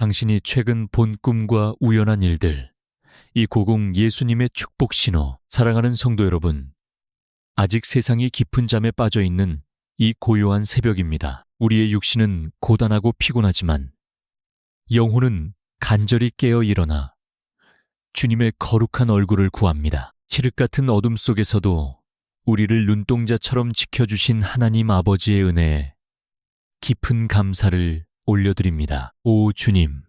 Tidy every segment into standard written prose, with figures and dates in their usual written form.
당신이 최근 본 꿈과 우연한 일들, 이 고공 예수님의 축복 신호, 사랑하는 성도 여러분, 아직 세상이 깊은 잠에 빠져 있는 이 고요한 새벽입니다. 우리의 육신은 고단하고 피곤하지만 영혼은 간절히 깨어 일어나 주님의 거룩한 얼굴을 구합니다. 칠흑 같은 어둠 속에서도 우리를 눈동자처럼 지켜주신 하나님 아버지의 은혜에 깊은 감사를 올려드립니다. 오 주님,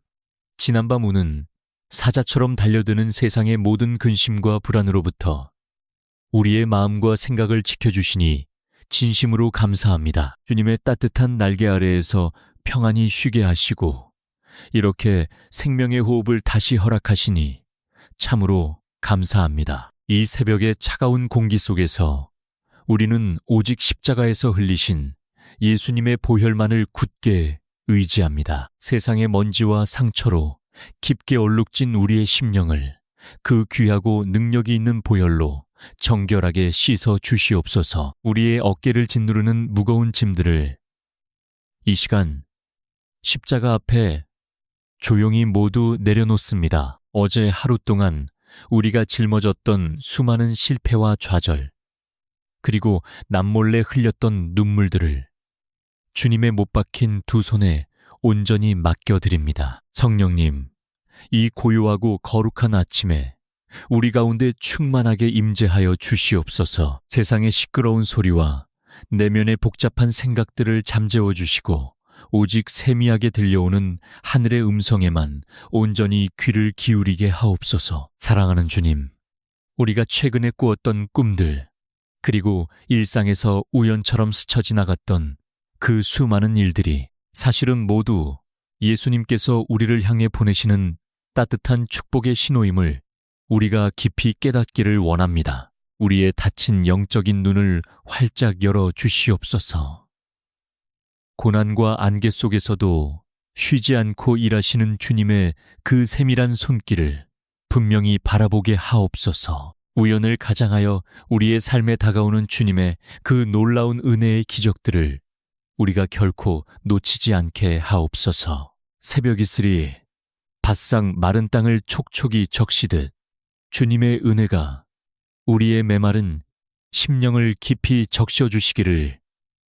지난밤 우는 사자처럼 달려드는 세상의 모든 근심과 불안으로부터 우리의 마음과 생각을 지켜주시니 진심으로 감사합니다. 주님의 따뜻한 날개 아래에서 평안히 쉬게 하시고 이렇게 생명의 호흡을 다시 허락하시니 참으로 감사합니다. 이 새벽의 차가운 공기 속에서 우리는 오직 십자가에서 흘리신 예수님의 보혈만을 굳게 의지합니다. 세상의 먼지와 상처로 깊게 얼룩진 우리의 심령을 그 귀하고 능력이 있는 보혈로 정결하게 씻어 주시옵소서. 우리의 어깨를 짓누르는 무거운 짐들을 이 시간 십자가 앞에 조용히 모두 내려놓습니다. 어제 하루 동안 우리가 짊어졌던 수많은 실패와 좌절, 그리고 남몰래 흘렸던 눈물들을 주님의 못 박힌 두 손에 온전히 맡겨드립니다. 성령님, 이 고요하고 거룩한 아침에 우리 가운데 충만하게 임재하여 주시옵소서. 세상의 시끄러운 소리와 내면의 복잡한 생각들을 잠재워 주시고 오직 세미하게 들려오는 하늘의 음성에만 온전히 귀를 기울이게 하옵소서. 사랑하는 주님, 우리가 최근에 꾸었던 꿈들, 그리고 일상에서 우연처럼 스쳐 지나갔던 그 수많은 일들이 사실은 모두 예수님께서 우리를 향해 보내시는 따뜻한 축복의 신호임을 우리가 깊이 깨닫기를 원합니다. 우리의 닫힌 영적인 눈을 활짝 열어 주시옵소서. 고난과 안개 속에서도 쉬지 않고 일하시는 주님의 그 세밀한 손길을 분명히 바라보게 하옵소서. 우연을 가장하여 우리의 삶에 다가오는 주님의 그 놀라운 은혜의 기적들을 우리가 결코 놓치지 않게 하옵소서. 새벽 이슬이 바싹 마른 땅을 촉촉이 적시듯 주님의 은혜가 우리의 메마른 심령을 깊이 적셔주시기를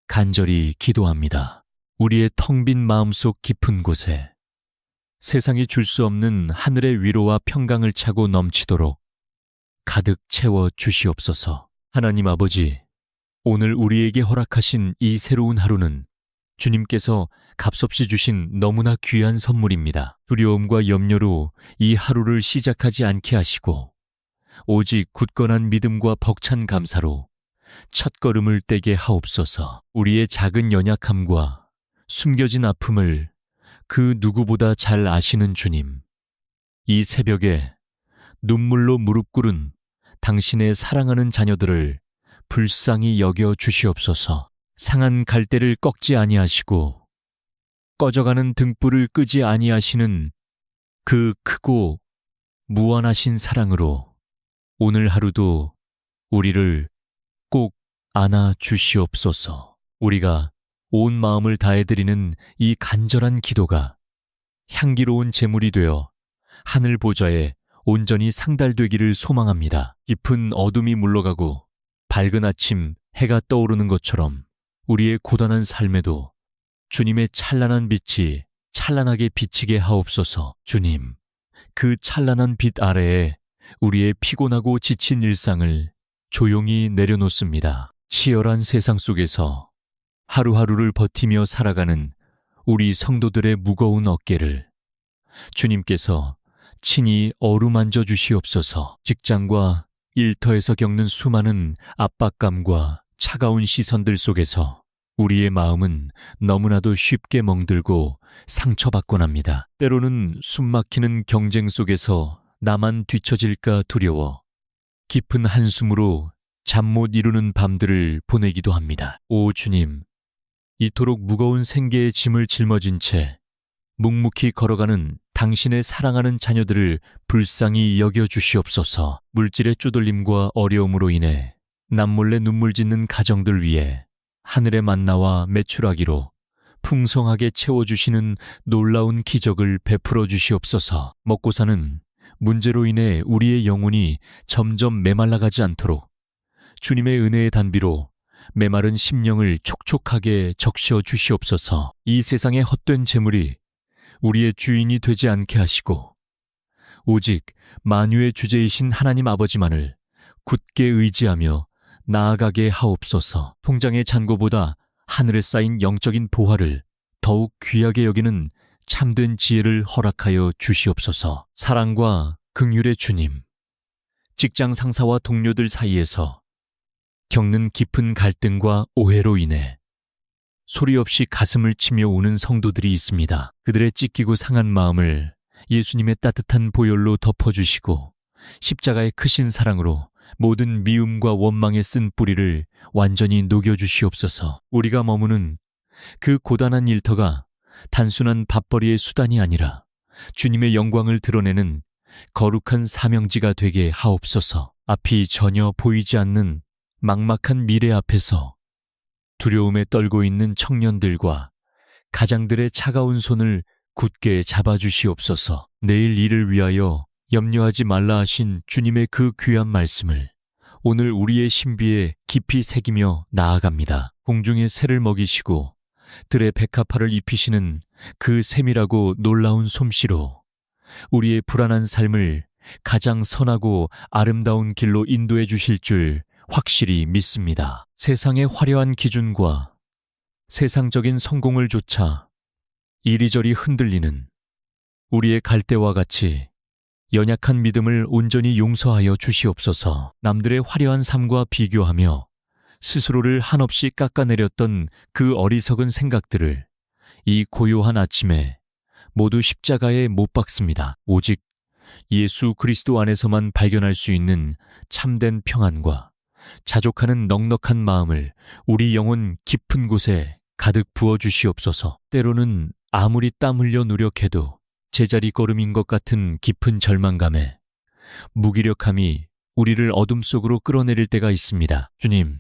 간절히 기도합니다. 우리의 텅 빈 마음속 깊은 곳에 세상이 줄 수 없는 하늘의 위로와 평강을 차고 넘치도록 가득 채워 주시옵소서. 하나님 아버지, 오늘 우리에게 허락하신 이 새로운 하루는 주님께서 값없이 주신 너무나 귀한 선물입니다. 두려움과 염려로 이 하루를 시작하지 않게 하시고 오직 굳건한 믿음과 벅찬 감사로 첫걸음을 떼게 하옵소서. 우리의 작은 연약함과 숨겨진 아픔을 그 누구보다 잘 아시는 주님, 이 새벽에 눈물로 무릎 꿇은 당신의 사랑하는 자녀들을 불쌍히 여겨 주시옵소서. 상한 갈대를 꺾지 아니하시고 꺼져가는 등불을 끄지 아니하시는 그 크고 무한하신 사랑으로 오늘 하루도 우리를 꼭 안아 주시옵소서. 우리가 온 마음을 다해드리는 이 간절한 기도가 향기로운 제물이 되어 하늘 보좌에 온전히 상달되기를 소망합니다. 깊은 어둠이 물러가고 밝은 아침 해가 떠오르는 것처럼 우리의 고단한 삶에도 주님의 찬란한 빛이 찬란하게 비치게 하옵소서. 주님, 그 찬란한 빛 아래에 우리의 피곤하고 지친 일상을 조용히 내려놓습니다. 치열한 세상 속에서 하루하루를 버티며 살아가는 우리 성도들의 무거운 어깨를 주님께서 친히 어루만져 주시옵소서. 직장과 일터에서 겪는 수많은 압박감과 차가운 시선들 속에서 우리의 마음은 너무나도 쉽게 멍들고 상처받곤 합니다. 때로는 숨막히는 경쟁 속에서 나만 뒤처질까 두려워 깊은 한숨으로 잠 못 이루는 밤들을 보내기도 합니다. 오 주님, 이토록 무거운 생계의 짐을 짊어진 채 묵묵히 걸어가는 당신의 사랑하는 자녀들을 불쌍히 여겨 주시옵소서. 물질의 쪼들림과 어려움으로 인해 남몰래 눈물 짓는 가정들 위해 하늘의 만나와 메추라기로 풍성하게 채워주시는 놀라운 기적을 베풀어 주시옵소서. 먹고 사는 문제로 인해 우리의 영혼이 점점 메말라가지 않도록 주님의 은혜의 단비로 메마른 심령을 촉촉하게 적셔 주시옵소서. 이 세상의 헛된 재물이 우리의 주인이 되지 않게 하시고 오직 만유의 주제이신 하나님 아버지만을 굳게 의지하며 나아가게 하옵소서. 통장의 잔고보다 하늘에 쌓인 영적인 보화를 더욱 귀하게 여기는 참된 지혜를 허락하여 주시옵소서. 사랑과 긍휼의 주님, 직장 상사와 동료들 사이에서 겪는 깊은 갈등과 오해로 인해 소리 없이 가슴을 치며 우는 성도들이 있습니다. 그들의 찢기고 상한 마음을 예수님의 따뜻한 보혈로 덮어주시고 십자가의 크신 사랑으로 모든 미움과 원망에 쓴 뿌리를 완전히 녹여주시옵소서. 우리가 머무는 그 고단한 일터가 단순한 밥벌이의 수단이 아니라 주님의 영광을 드러내는 거룩한 사명지가 되게 하옵소서. 앞이 전혀 보이지 않는 막막한 미래 앞에서 두려움에 떨고 있는 청년들과 가장들의 차가운 손을 굳게 잡아주시옵소서. 내일 일을 위하여 염려하지 말라 하신 주님의 그 귀한 말씀을 오늘 우리의 신비에 깊이 새기며 나아갑니다. 공중의 새를 먹이시고 들의 백합화를 입히시는 그 세밀하고 놀라운 솜씨로 우리의 불안한 삶을 가장 선하고 아름다운 길로 인도해 주실 줄 확실히 믿습니다. 세상의 화려한 기준과 세상적인 성공을 좇아 이리저리 흔들리는 우리의 갈대와 같이 연약한 믿음을 온전히 용서하여 주시옵소서. 남들의 화려한 삶과 비교하며 스스로를 한없이 깎아내렸던 그 어리석은 생각들을 이 고요한 아침에 모두 십자가에 못 박습니다. 오직 예수 그리스도 안에서만 발견할 수 있는 참된 평안과 자족하는 넉넉한 마음을 우리 영혼 깊은 곳에 가득 부어주시옵소서. 때로는 아무리 땀 흘려 노력해도 제자리 걸음인 것 같은 깊은 절망감에 무기력함이 우리를 어둠 속으로 끌어내릴 때가 있습니다. 주님,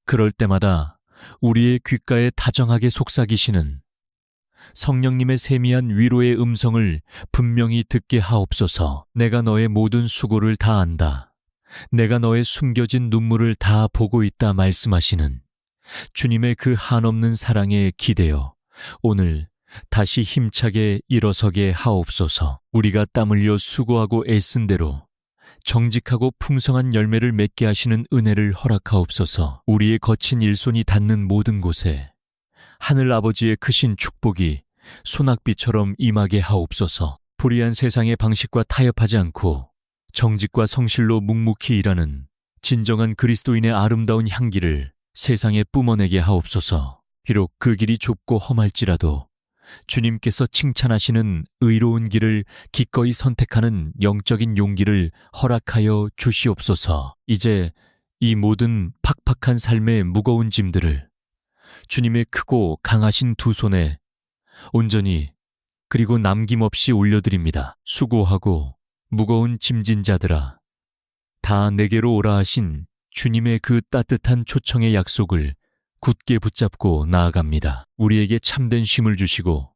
그럴 때마다 우리의 귓가에 다정하게 속삭이시는 성령님의 세미한 위로의 음성을 분명히 듣게 하옵소서. 내가 너의 모든 수고를 다 안다. 내가 너의 숨겨진 눈물을 다 보고 있다 말씀하시는 주님의 그 한없는 사랑에 기대어 오늘 다시 힘차게 일어서게 하옵소서. 우리가 땀 흘려 수고하고 애쓴 대로 정직하고 풍성한 열매를 맺게 하시는 은혜를 허락하옵소서. 우리의 거친 일손이 닿는 모든 곳에 하늘 아버지의 크신 축복이 소낙비처럼 임하게 하옵소서. 불의한 세상의 방식과 타협하지 않고 정직과 성실로 묵묵히 일하는 진정한 그리스도인의 아름다운 향기를 세상에 뿜어내게 하옵소서. 비록 그 길이 좁고 험할지라도 주님께서 칭찬하시는 의로운 길을 기꺼이 선택하는 영적인 용기를 허락하여 주시옵소서. 이제 이 모든 팍팍한 삶의 무거운 짐들을 주님의 크고 강하신 두 손에 온전히 그리고 남김없이 올려드립니다. 수고하고 무거운 짐진 자들아, 다 내게로 오라 하신 주님의 그 따뜻한 초청의 약속을 굳게 붙잡고 나아갑니다. 우리에게 참된 쉼을 주시고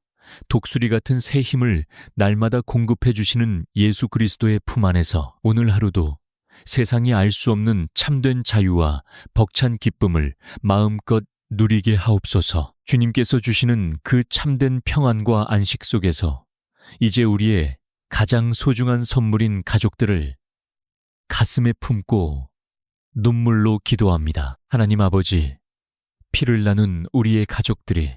독수리 같은 새 힘을 날마다 공급해 주시는 예수 그리스도의 품 안에서 오늘 하루도 세상이 알 수 없는 참된 자유와 벅찬 기쁨을 마음껏 누리게 하옵소서. 주님께서 주시는 그 참된 평안과 안식 속에서 이제 우리의 가장 소중한 선물인 가족들을 가슴에 품고 눈물로 기도합니다. 하나님 아버지, 피를 나눈 우리의 가족들이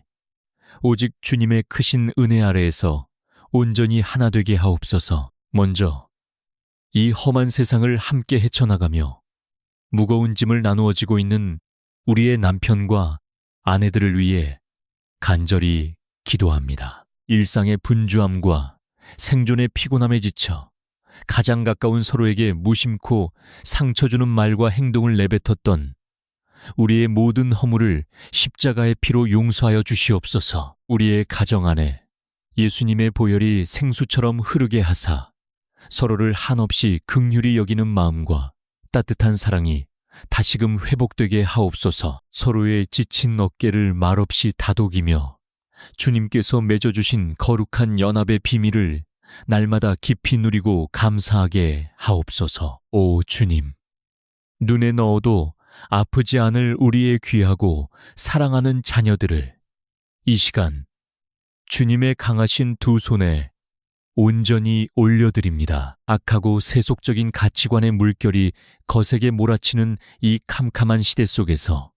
오직 주님의 크신 은혜 아래에서 온전히 하나 되게 하옵소서. 먼저 이 험한 세상을 함께 헤쳐나가며 무거운 짐을 나누어지고 있는 우리의 남편과 아내들을 위해 간절히 기도합니다. 일상의 분주함과 생존의 피곤함에 지쳐 가장 가까운 서로에게 무심코 상처 주는 말과 행동을 내뱉었던 우리의 모든 허물을 십자가의 피로 용서하여 주시옵소서. 우리의 가정 안에 예수님의 보혈이 생수처럼 흐르게 하사 서로를 한없이 긍휼히 여기는 마음과 따뜻한 사랑이 다시금 회복되게 하옵소서. 서로의 지친 어깨를 말없이 다독이며 주님께서 맺어주신 거룩한 연합의 비밀을 날마다 깊이 누리고 감사하게 하옵소서. 오 주님, 눈에 넣어도 아프지 않을 우리의 귀하고 사랑하는 자녀들을 이 시간 주님의 강하신 두 손에 온전히 올려드립니다. 악하고 세속적인 가치관의 물결이 거세게 몰아치는 이 캄캄한 시대 속에서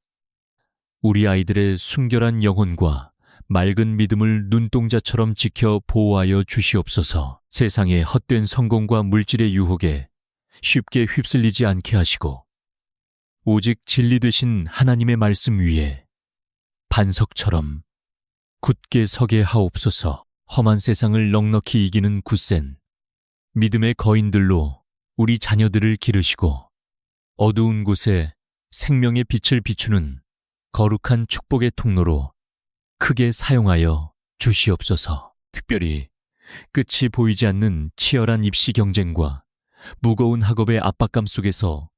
우리 아이들의 순결한 영혼과 맑은 믿음을 눈동자처럼 지켜 보호하여 주시옵소서. 세상의 헛된 성공과 물질의 유혹에 쉽게 휩쓸리지 않게 하시고 오직 진리 되신 하나님의 말씀 위에 반석처럼 굳게 서게 하옵소서. 험한 세상을 넉넉히 이기는 굳센 믿음의 거인들로 우리 자녀들을 기르시고 어두운 곳에 생명의 빛을 비추는 거룩한 축복의 통로로 크게 사용하여 주시옵소서. 특별히 끝이 보이지 않는 치열한 입시 경쟁과 무거운 학업의 압박감 속에서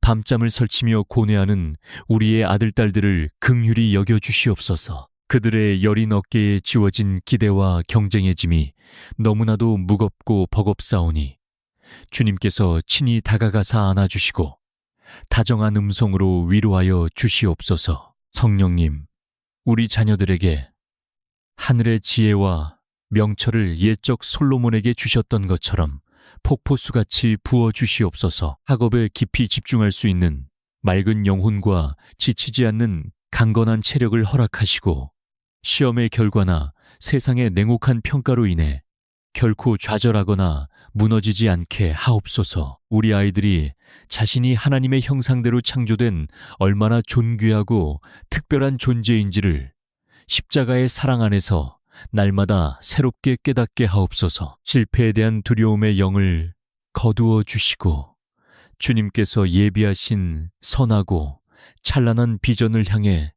밤잠을 설치며 고뇌하는 우리의 아들딸들을 긍휼히 여겨 주시옵소서. 그들의 여린 어깨에 지워진 기대와 경쟁의 짐이 너무나도 무겁고 버겁사오니 주님께서 친히 다가가사 안아주시고 다정한 음성으로 위로하여 주시옵소서. 성령님, 우리 자녀들에게 하늘의 지혜와 명철을 옛적 솔로몬에게 주셨던 것처럼 폭포수같이 부어주시옵소서. 학업에 깊이 집중할 수 있는 맑은 영혼과 지치지 않는 강건한 체력을 허락하시고 시험의 결과나 세상의 냉혹한 평가로 인해 결코 좌절하거나 무너지지 않게 하옵소서. 우리 아이들이 자신이 하나님의 형상대로 창조된 얼마나 존귀하고 특별한 존재인지를 십자가의 사랑 안에서 날마다 새롭게 깨닫게 하옵소서. 실패에 대한 두려움의 영을 거두어 주시고 주님께서 예비하신 선하고 찬란한 비전을 향해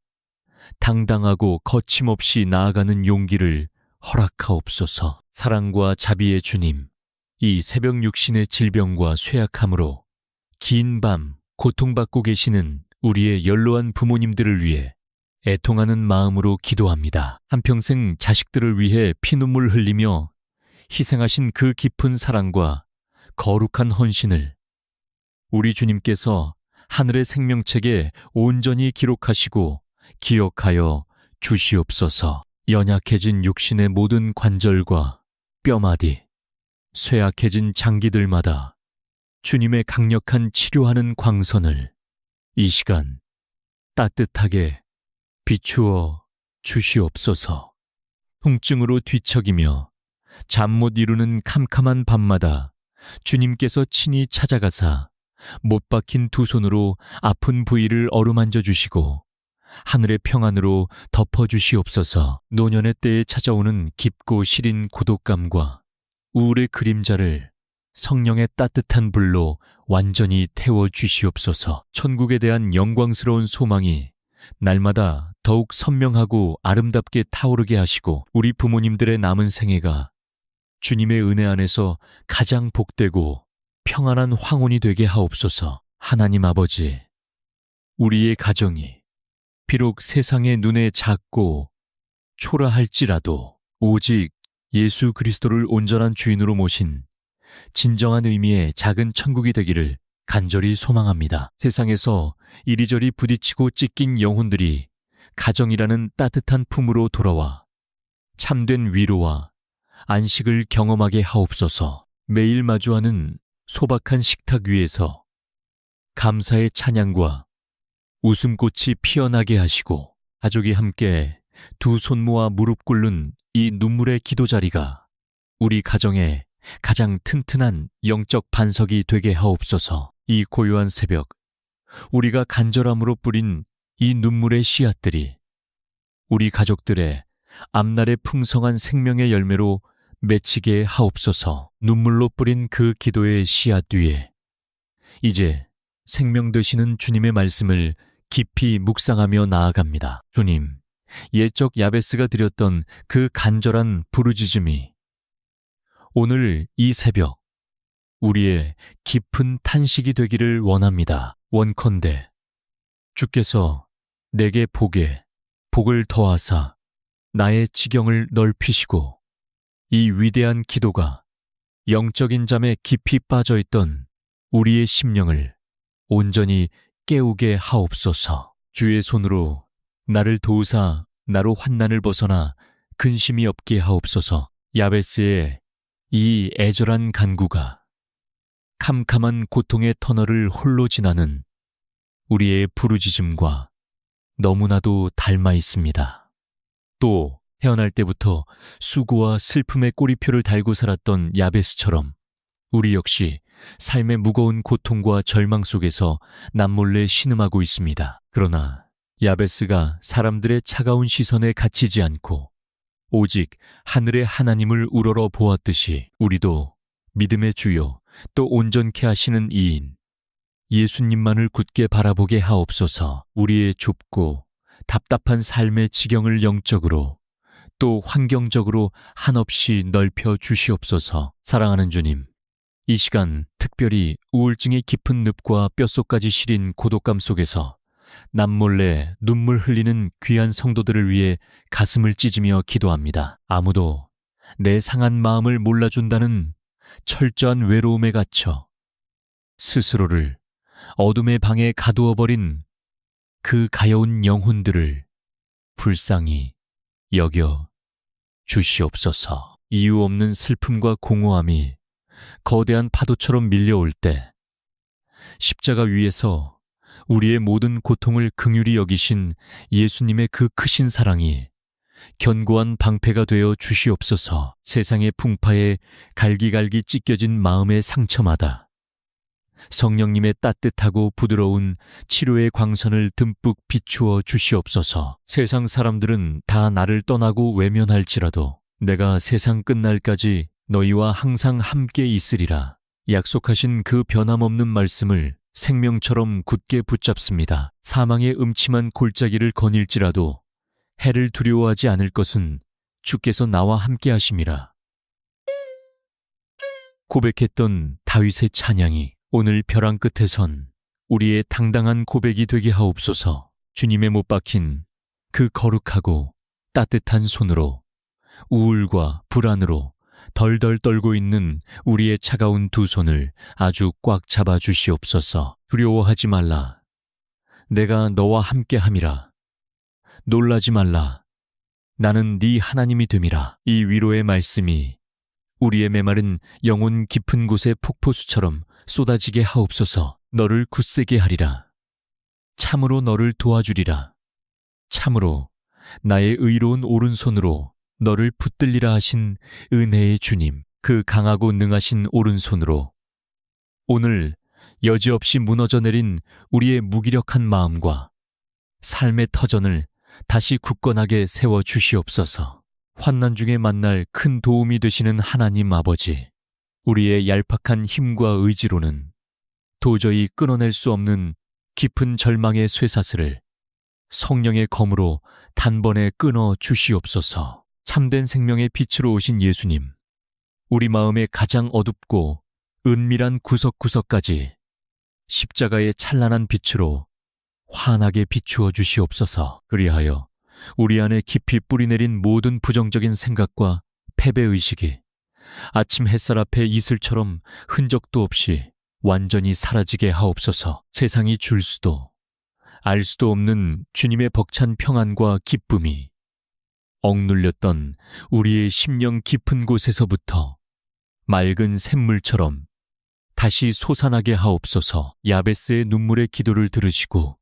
당당하고 거침없이 나아가는 용기를 허락하옵소서. 사랑과 자비의 주님, 이 새벽 육신의 질병과 쇠약함으로 긴 밤 고통받고 계시는 우리의 연로한 부모님들을 위해 애통하는 마음으로 기도합니다. 한평생 자식들을 위해 피눈물 흘리며 희생하신 그 깊은 사랑과 거룩한 헌신을 우리 주님께서 하늘의 생명책에 온전히 기록하시고 기억하여 주시옵소서. 연약해진 육신의 모든 관절과 뼈마디, 쇠약해진 장기들마다 주님의 강력한 치료하는 광선을 이 시간 따뜻하게 비추어 주시옵소서. 통증으로 뒤척이며 잠 못 이루는 캄캄한 밤마다 주님께서 친히 찾아가사 못 박힌 두 손으로 아픈 부위를 어루만져 주시고 하늘의 평안으로 덮어주시옵소서. 노년의 때에 찾아오는 깊고 시린 고독감과 우울의 그림자를 성령의 따뜻한 불로 완전히 태워주시옵소서. 천국에 대한 영광스러운 소망이 날마다 더욱 선명하고 아름답게 타오르게 하시고 우리 부모님들의 남은 생애가 주님의 은혜 안에서 가장 복되고 평안한 황혼이 되게 하옵소서. 하나님 아버지, 우리의 가정이 비록 세상의 눈에 작고 초라할지라도 오직 예수 그리스도를 온전한 주인으로 모신 진정한 의미의 작은 천국이 되기를 간절히 소망합니다. 세상에서 이리저리 부딪히고 찢긴 영혼들이 가정이라는 따뜻한 품으로 돌아와 참된 위로와 안식을 경험하게 하옵소서. 매일 마주하는 소박한 식탁 위에서 감사의 찬양과 웃음꽃이 피어나게 하시고 가족이 함께 두 손 모아 무릎 꿇는 이 눈물의 기도자리가 우리 가정의 가장 튼튼한 영적 반석이 되게 하옵소서. 이 고요한 새벽, 우리가 간절함으로 뿌린 이 눈물의 씨앗들이 우리 가족들의 앞날의 풍성한 생명의 열매로 맺히게 하옵소서. 눈물로 뿌린 그 기도의 씨앗 위에 이제 생명 되시는 주님의 말씀을 깊이 묵상하며 나아갑니다. 주님, 옛적 야베스가 드렸던 그 간절한 부르짖음이 오늘 이 새벽 우리의 깊은 탄식이 되기를 원합니다. 원컨대 주께서 내게 복을 더하사 나의 지경을 넓히시고 이 위대한 기도가 영적인 잠에 깊이 빠져있던 우리의 심령을 온전히 깨우게 하옵소서. 주의 손으로 나를 도우사 나로 환난을 벗어나 근심이 없게 하옵소서. 야베스의 이 애절한 간구가 캄캄한 고통의 터널을 홀로 지나는 우리의 부르짖음과 너무나도 닮아 있습니다. 또 태어날 때부터 수고와 슬픔의 꼬리표를 달고 살았던 야베스처럼 우리 역시 삶의 무거운 고통과 절망 속에서 남몰래 신음하고 있습니다. 그러나 야베스가 사람들의 차가운 시선에 갇히지 않고 오직 하늘의 하나님을 우러러 보았듯이 우리도 믿음의 주요 또 온전케 하시는 이인 예수님만을 굳게 바라보게 하옵소서. 우리의 좁고 답답한 삶의 지경을 영적으로 또 환경적으로 한없이 넓혀 주시옵소서. 사랑하는 주님, 이 시간 특별히 우울증의 깊은 늪과 뼛속까지 시린 고독감 속에서 남몰래 눈물 흘리는 귀한 성도들을 위해 가슴을 찢으며 기도합니다. 아무도 내 상한 마음을 몰라준다는 철저한 외로움에 갇혀 스스로를 어둠의 방에 가두어버린 그 가여운 영혼들을 불쌍히 여겨 주시옵소서. 이유 없는 슬픔과 공허함이 거대한 파도처럼 밀려올 때 십자가 위에서 우리의 모든 고통을 긍휼히 여기신 예수님의 그 크신 사랑이 견고한 방패가 되어 주시옵소서. 세상의 풍파에 갈기갈기 찢겨진 마음의 상처마다 성령님의 따뜻하고 부드러운 치료의 광선을 듬뿍 비추어 주시옵소서. 세상 사람들은 다 나를 떠나고 외면할지라도 내가 세상 끝날까지 너희와 항상 함께 있으리라 약속하신 그 변함없는 말씀을 생명처럼 굳게 붙잡습니다. 사망의 음침한 골짜기를 거닐지라도 해를 두려워하지 않을 것은 주께서 나와 함께 하심이라. 고백했던 다윗의 찬양이 오늘 벼랑 끝에 선 우리의 당당한 고백이 되게 하옵소서. 주님의 못 박힌 그 거룩하고 따뜻한 손으로 우울과 불안으로 덜덜 떨고 있는 우리의 차가운 두 손을 아주 꽉 잡아 주시옵소서. 두려워하지 말라. 내가 너와 함께 함이라. 놀라지 말라. 나는 네 하나님이 됨이라. 이 위로의 말씀이 우리의 메마른 영혼 깊은 곳의 폭포수처럼 쏟아지게 하옵소서. 너를 굳세게 하리라. 참으로 너를 도와주리라. 참으로 나의 의로운 오른손으로 너를 붙들리라 하신 은혜의 주님, 그 강하고 능하신 오른손으로 오늘 여지없이 무너져 내린 우리의 무기력한 마음과 삶의 터전을 다시 굳건하게 세워 주시옵소서. 환난 중에 만날 큰 도움이 되시는 하나님 아버지, 우리의 얄팍한 힘과 의지로는 도저히 끊어낼 수 없는 깊은 절망의 쇠사슬을 성령의 검으로 단번에 끊어 주시옵소서. 참된 생명의 빛으로 오신 예수님, 우리 마음의 가장 어둡고 은밀한 구석구석까지 십자가의 찬란한 빛으로 환하게 비추어 주시옵소서. 그리하여 우리 안에 깊이 뿌리내린 모든 부정적인 생각과 패배의식이 아침 햇살 앞에 이슬처럼 흔적도 없이 완전히 사라지게 하옵소서. 세상이 줄 수도 알 수도 없는 주님의 벅찬 평안과 기쁨이 억눌렸던 우리의 심령 깊은 곳에서부터 맑은 샘물처럼 다시 솟아나게 하옵소서. 야베스의 눈물의 기도를 들으시고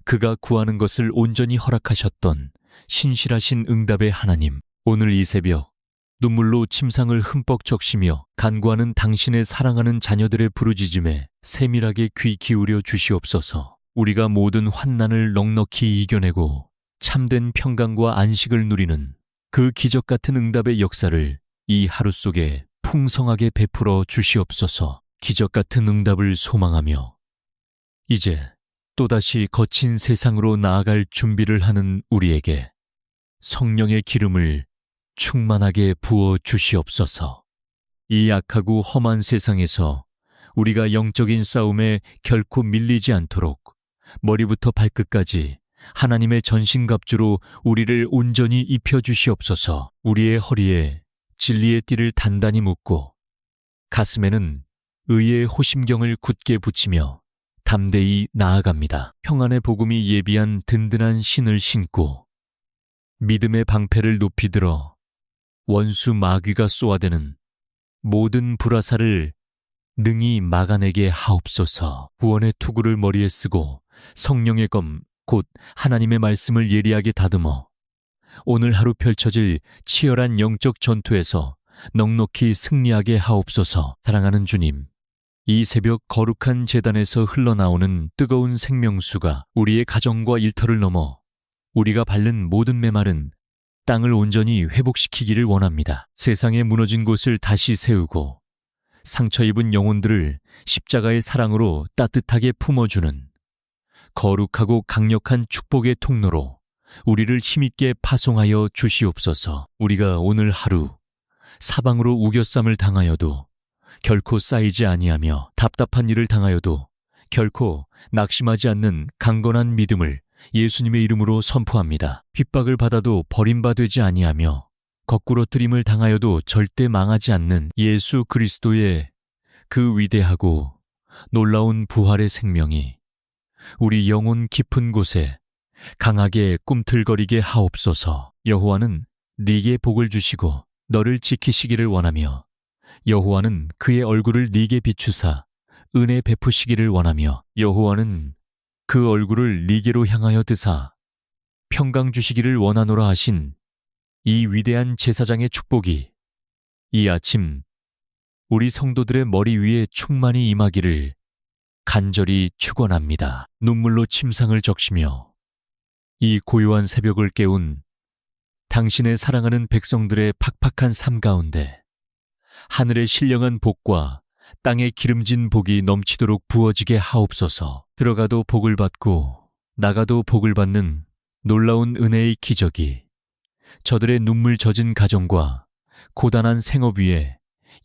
그가 구하는 것을 온전히 허락하셨던 신실하신 응답의 하나님, 오늘 이 새벽 눈물로 침상을 흠뻑 적시며 간구하는 당신의 사랑하는 자녀들의 부르짖음에 세밀하게 귀 기울여 주시옵소서. 우리가 모든 환난을 넉넉히 이겨내고 참된 평강과 안식을 누리는 그 기적 같은 응답의 역사를 이 하루 속에 풍성하게 베풀어 주시옵소서. 기적 같은 응답을 소망하며 이제 또다시 거친 세상으로 나아갈 준비를 하는 우리에게 성령의 기름을 충만하게 부어 주시옵소서. 이 악하고 험한 세상에서 우리가 영적인 싸움에 결코 밀리지 않도록 머리부터 발끝까지 하나님의 전신갑주로 우리를 온전히 입혀주시옵소서. 우리의 허리에 진리의 띠를 단단히 묶고 가슴에는 의의 호심경을 굳게 붙이며 담대히 나아갑니다. 평안의 복음이 예비한 든든한 신을 신고 믿음의 방패를 높이 들어 원수 마귀가 쏘아대는 모든 불화살을 능히 막아내게 하옵소서. 구원의 투구를 머리에 쓰고 성령의 검 곧 하나님의 말씀을 예리하게 다듬어 오늘 하루 펼쳐질 치열한 영적 전투에서 넉넉히 승리하게 하옵소서. 사랑하는 주님, 이 새벽 거룩한 제단에서 흘러나오는 뜨거운 생명수가 우리의 가정과 일터를 넘어 우리가 밟는 모든 메마른 땅을 온전히 회복시키기를 원합니다. 세상에 무너진 곳을 다시 세우고 상처 입은 영혼들을 십자가의 사랑으로 따뜻하게 품어주는 거룩하고 강력한 축복의 통로로 우리를 힘있게 파송하여 주시옵소서. 우리가 오늘 하루 사방으로 우겨쌈을 당하여도 결코 쌓이지 아니하며 답답한 일을 당하여도 결코 낙심하지 않는 강건한 믿음을 예수님의 이름으로 선포합니다. 핍박을 받아도 버림받지 아니하며 거꾸로뜨림을 당하여도 절대 망하지 않는 예수 그리스도의 그 위대하고 놀라운 부활의 생명이 우리 영혼 깊은 곳에 강하게 꿈틀거리게 하옵소서. 여호와는 네게 복을 주시고 너를 지키시기를 원하며 여호와는 그의 얼굴을 네게 비추사 은혜 베푸시기를 원하며 여호와는 그 얼굴을 네게로 향하여 드사 평강 주시기를 원하노라 하신 이 위대한 제사장의 축복이 이 아침 우리 성도들의 머리 위에 충만히 임하기를 간절히 축원합니다. 눈물로 침상을 적시며 이 고요한 새벽을 깨운 당신의 사랑하는 백성들의 팍팍한 삶 가운데 하늘의 신령한 복과 땅의 기름진 복이 넘치도록 부어지게 하옵소서. 들어가도 복을 받고 나가도 복을 받는 놀라운 은혜의 기적이 저들의 눈물 젖은 가정과 고단한 생업 위에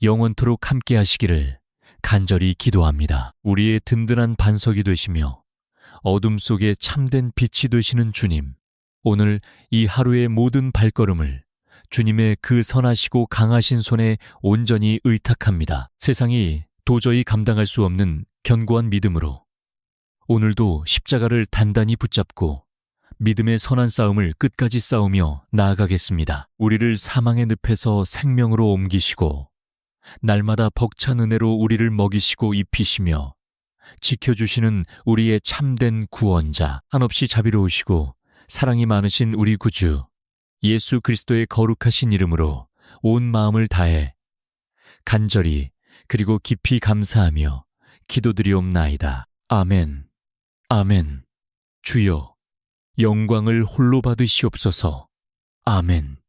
영원토록 함께 하시기를 간절히 기도합니다. 우리의 든든한 반석이 되시며 어둠 속에 참된 빛이 되시는 주님, 오늘 이 하루의 모든 발걸음을 주님의 그 선하시고 강하신 손에 온전히 의탁합니다. 세상이 도저히 감당할 수 없는 견고한 믿음으로 오늘도 십자가를 단단히 붙잡고 믿음의 선한 싸움을 끝까지 싸우며 나아가겠습니다. 우리를 사망의 늪에서 생명으로 옮기시고 날마다 벅찬 은혜로 우리를 먹이시고 입히시며 지켜주시는 우리의 참된 구원자, 한없이 자비로우시고 사랑이 많으신 우리 구주 예수 그리스도의 거룩하신 이름으로 온 마음을 다해 간절히 그리고 깊이 감사하며 기도드리옵나이다. 아멘. 아멘. 주여, 영광을 홀로 받으시옵소서. 아멘.